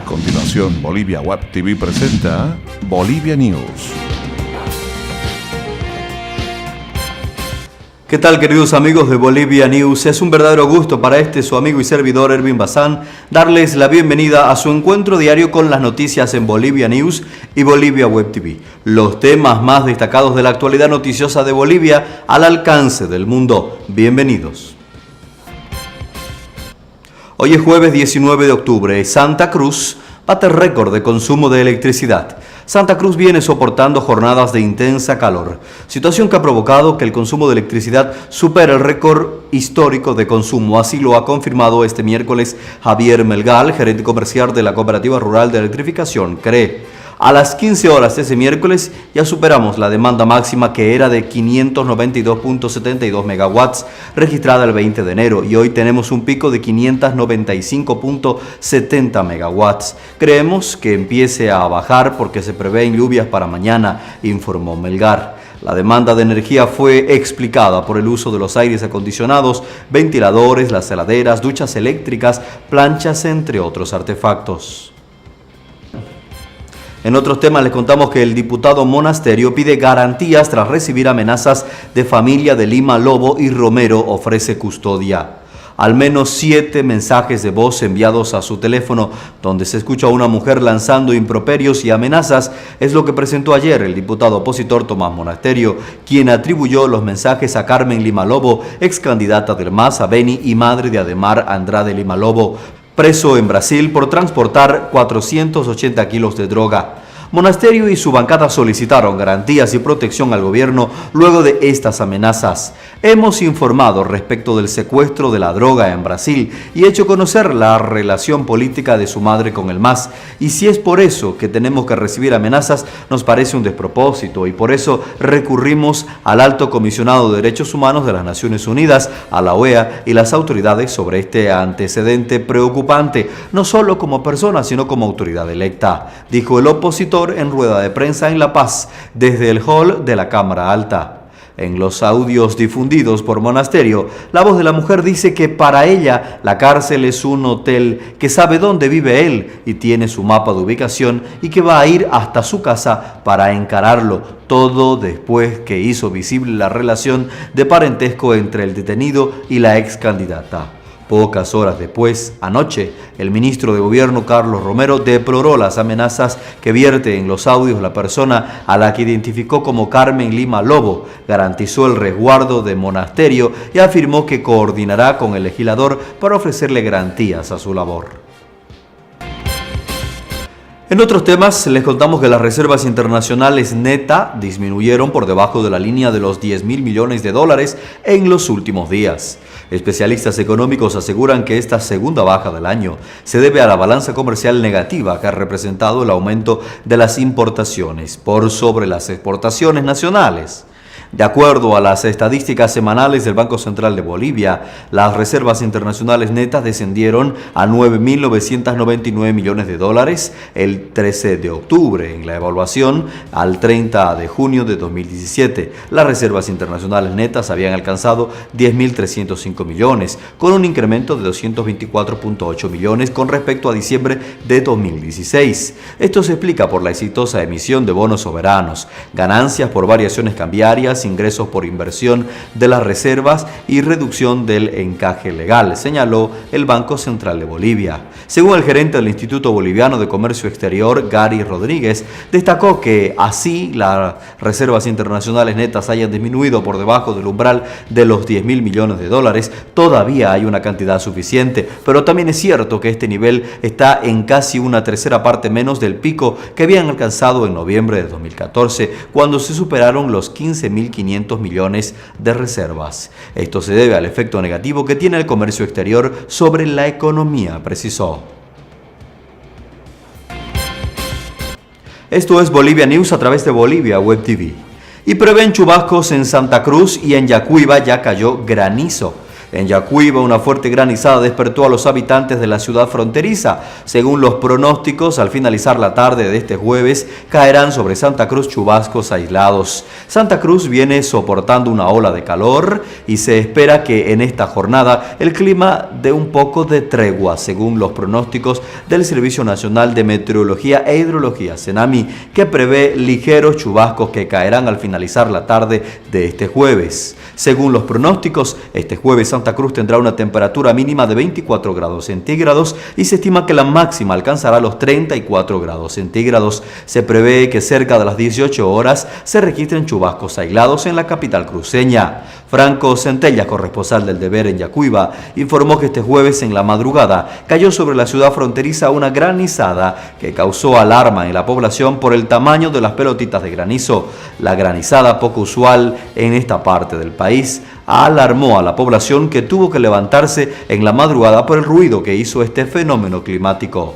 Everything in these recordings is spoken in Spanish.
A continuación, Bolivia Web TV presenta Bolivia News. ¿Qué tal, queridos amigos de Bolivia News? Es un verdadero gusto para su amigo y servidor Erwin Bazán darles la bienvenida a su encuentro diario con las noticias en Bolivia News y Bolivia Web TV. Los temas más destacados de la actualidad noticiosa de Bolivia al alcance del mundo. Bienvenidos. Hoy es jueves 19 de octubre. Santa Cruz bate récord de consumo de electricidad. Santa Cruz viene soportando jornadas de intensa calor, situación que ha provocado que el consumo de electricidad supere el récord histórico de consumo. Así lo ha confirmado este miércoles Javier Melgal, gerente comercial de la Cooperativa Rural de Electrificación, CRE. A las 15 horas de ese miércoles ya superamos la demanda máxima, que era de 592.72 megawatts registrada el 20 de enero, y hoy tenemos un pico de 595.70 megawatts. Creemos que empiece a bajar porque se prevén lluvias para mañana, informó Melgar. La demanda de energía fue explicada por el uso de los aires acondicionados, ventiladores, las heladeras, duchas eléctricas, planchas, entre otros artefactos. En otros temas les contamos que el diputado Monasterio pide garantías tras recibir amenazas de familia de Lima Lobo y Romero ofrece custodia. Al menos 7 mensajes de voz enviados a su teléfono donde se escucha a una mujer lanzando improperios y amenazas es lo que presentó ayer el diputado opositor Tomás Monasterio, quien atribuyó los mensajes a Carmen Lima Lobo, ex candidata del MAS a Beni y madre de Ademar Andrade Lima Lobo, preso en Brasil por transportar 480 kilos de droga. Monasterio y su bancada solicitaron garantías y protección al gobierno luego de estas amenazas. Hemos informado respecto del secuestro de la droga en Brasil y hecho conocer la relación política de su madre con el MAS. Y si es por eso que tenemos que recibir amenazas, nos parece un despropósito, y por eso recurrimos al Alto Comisionado de Derechos Humanos de las Naciones Unidas, a la OEA y las autoridades sobre este antecedente preocupante, no solo como persona, sino como autoridad electa, dijo el opositor en rueda de prensa en La Paz, desde el hall de la Cámara Alta. En los audios difundidos por Monasterio, la voz de la mujer dice que para ella la cárcel es un hotel, que sabe dónde vive él y tiene su mapa de ubicación, y que va a ir hasta su casa para encararlo, todo después que hizo visible la relación de parentesco entre el detenido y la ex candidata. Pocas horas después, anoche, el ministro de Gobierno Carlos Romero deploró las amenazas que vierte en los audios la persona a la que identificó como Carmen Lima Lobo, garantizó el resguardo de Monasterio y afirmó que coordinará con el legislador para ofrecerle garantías a su labor. En otros temas, les contamos que las reservas internacionales neta disminuyeron por debajo de la línea de los 10.000 millones de dólares en los últimos días. Especialistas económicos aseguran que esta segunda baja del año se debe a la balanza comercial negativa que ha representado el aumento de las importaciones por sobre las exportaciones nacionales. De acuerdo a las estadísticas semanales del Banco Central de Bolivia, las reservas internacionales netas descendieron a 9.999 millones de dólares el 13 de octubre. En la evaluación al 30 de junio de 2017, las reservas internacionales netas habían alcanzado 10.305 millones, con un incremento de 224.8 millones con respecto a diciembre de 2016. Esto se explica por la exitosa emisión de bonos soberanos, ganancias por variaciones cambiarias, ingresos por inversión de las reservas y reducción del encaje legal, señaló el Banco Central de Bolivia. Según el gerente del Instituto Boliviano de Comercio Exterior, Gary Rodríguez, destacó que así las reservas internacionales netas hayan disminuido por debajo del umbral de los 10.000 millones de dólares, todavía hay una cantidad suficiente, pero también es cierto que este nivel está en casi una tercera parte menos del pico que habían alcanzado en noviembre de 2014, cuando se superaron los 15.500 millones de reservas. Esto se debe al efecto negativo que tiene el comercio exterior sobre la economía, precisó. Esto es Bolivia News a través de Bolivia Web TV. Y prevén chubascos en Santa Cruz y en Yacuiba ya cayó granizo. En Yacuiba, una fuerte granizada despertó a los habitantes de la ciudad fronteriza. Según los pronósticos, al finalizar la tarde de este jueves, caerán sobre Santa Cruz chubascos aislados. Santa Cruz viene soportando una ola de calor y se espera que en esta jornada el clima dé un poco de tregua, según los pronósticos del Servicio Nacional de Meteorología e Hidrología, SENAMI, que prevé ligeros chubascos que caerán al finalizar la tarde de este jueves. Según los pronósticos, este jueves Santa Cruz tendrá una temperatura mínima de 24 grados centígrados y se estima que la máxima alcanzará los 34 grados centígrados. Se prevé que cerca de las 18 horas se registren chubascos aislados en la capital cruceña. Franco Centella, corresponsal del Deber en Yacuiba, informó que este jueves en la madrugada cayó sobre la ciudad fronteriza una granizada que causó alarma en la población por el tamaño de las pelotitas de granizo. La granizada, poco usual en esta parte del país, alarmó a la población, que tuvo que levantarse en la madrugada por el ruido que hizo este fenómeno climático.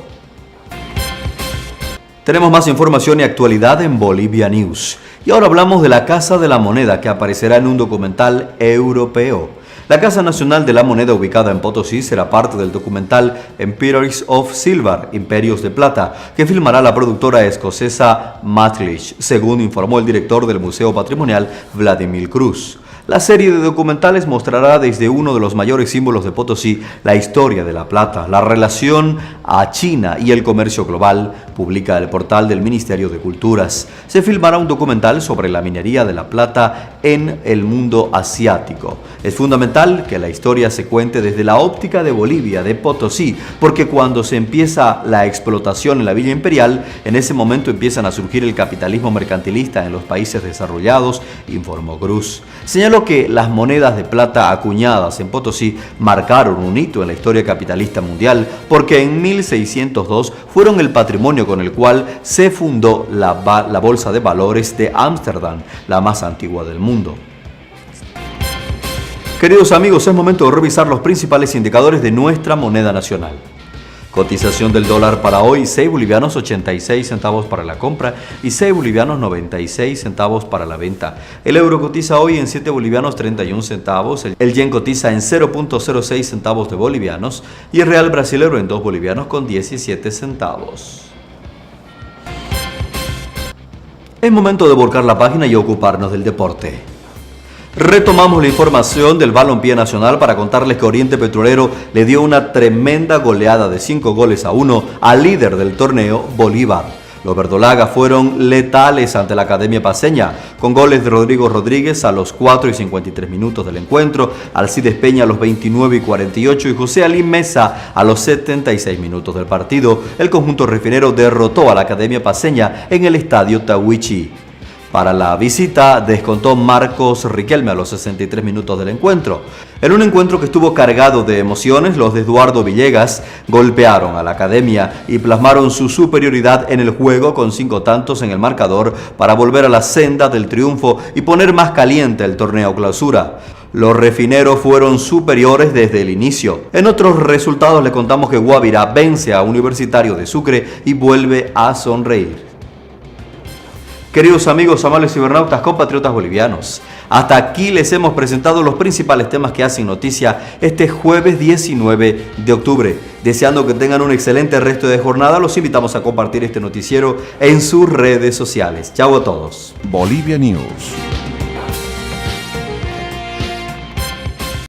Tenemos más información y actualidad en Bolivia News. Y ahora hablamos de la Casa de la Moneda, que aparecerá en un documental europeo. La Casa Nacional de la Moneda, ubicada en Potosí, será parte del documental Empires of Silver, Imperios de Plata, que filmará la productora escocesa Matlish, según informó el director del Museo Patrimonial, Vladimir Cruz. La serie de documentales mostrará desde uno de los mayores símbolos de Potosí la historia de la plata, la relación a China y el comercio global, publica el portal del Ministerio de Culturas. Se filmará un documental sobre la minería de la plata en el mundo asiático. Es fundamental que la historia se cuente desde la óptica de Bolivia, de Potosí, porque cuando se empieza la explotación en la Villa Imperial, en ese momento empiezan a surgir el capitalismo mercantilista en los países desarrollados, informó Cruz. Señaló que las monedas de plata acuñadas en Potosí marcaron un hito en la historia capitalista mundial, porque en 1602 fueron el patrimonio con el cual se fundó la Bolsa de Valores de Ámsterdam, la más antigua del mundo. Queridos amigos, es momento de revisar los principales indicadores de nuestra moneda nacional. Cotización del dólar para hoy, 6 bolivianos 86 centavos para la compra y 6 bolivianos 96 centavos para la venta. El euro cotiza hoy en 7 bolivianos 31 centavos, el yen cotiza en 0.06 centavos de bolivianos y el real brasilero en 2 bolivianos con 17 centavos. Es momento de volcar la página y ocuparnos del deporte. Retomamos la información del balompié nacional para contarles que Oriente Petrolero le dio una tremenda goleada de 5-1 al líder del torneo, Bolívar. Los verdolagas fueron letales ante la Academia Paceña, con goles de Rodrigo Rodríguez a los 4 y 53 minutos del encuentro, Alcides Peña a los 29 y 48 y José Ali Mesa a los 76 minutos del partido. El conjunto refinero derrotó a la Academia Paceña en el estadio Tahuichi. Para la visita descontó Marcos Riquelme a los 63 minutos del encuentro. En un encuentro que estuvo cargado de emociones, los de Eduardo Villegas golpearon a la Academia y plasmaron su superioridad en el juego con 5 tantos en el marcador para volver a la senda del triunfo y poner más caliente el torneo clausura. Los refineros fueron superiores desde el inicio. En otros resultados le contamos que Guavirá vence a Universitario de Sucre y vuelve a sonreír. Queridos amigos, amables cibernautas, compatriotas bolivianos, hasta aquí les hemos presentado los principales temas que hacen noticia este jueves 19 de octubre. Deseando que tengan un excelente resto de jornada, los invitamos a compartir este noticiero en sus redes sociales. Chau a todos. Bolivia News.